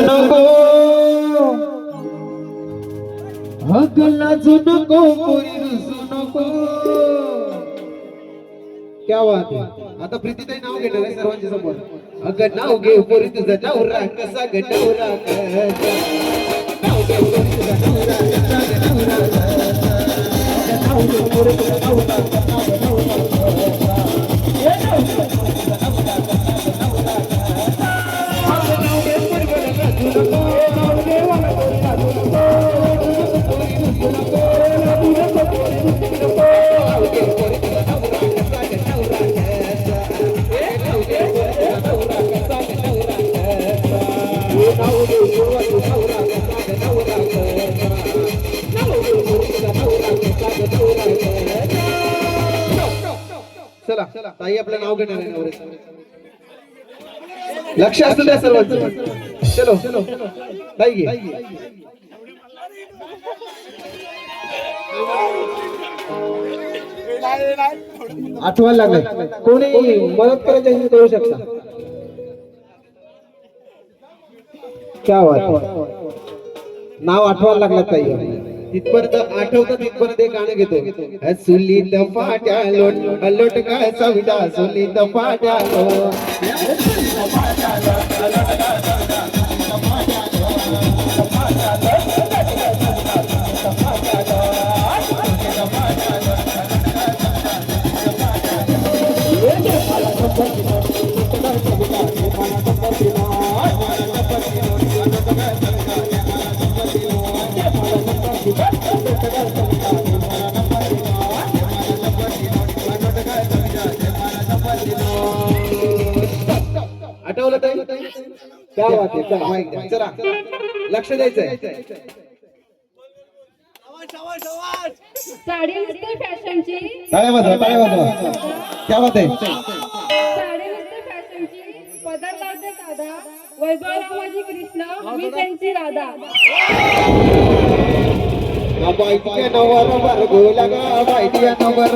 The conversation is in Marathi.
नको हक लाजू नको पोरी रुसू नको. क्या बात आहे. आता प्रीतीताई नाव घेणार आहे सर्वांच्या समोर. अगं नाव घे पोरी तुझं नवरा कसा ग नवरा नाव घे पोरी तुझं नवरा कसा ग नवरा नाव घे पोरी तुझं नवरा कसा ग नवरा चला ताई आपलं नाव घेणार आहे नवरे. लक्ष असू द्या सर्वांचं. चलो चलो ताई घे. आठवण लागलं कोणी मदत करायची करू शकता. क्या बात. नाव आठवायला लागलं ताई. तिथपर्यंत आठवतं तिथपर्यंत एक गाणं घेतो. सुलीत पाट्या लोट लोट काय सविता सुलीत पाट्या आठवलं ताई. क्या बात आहे. चला लक्ष द्यायचंय. साडी नुसते फॅशनची. टाळ्या वाजवा टाळ्या वाजवा. क्या बात आहे. साडी नुसते फॅशनची पदर लावते साधा वैभवरामाजी कृष्ण मी त्यांची राधा. बाईटिया नवर वर्गो लगा बाईटिया नवर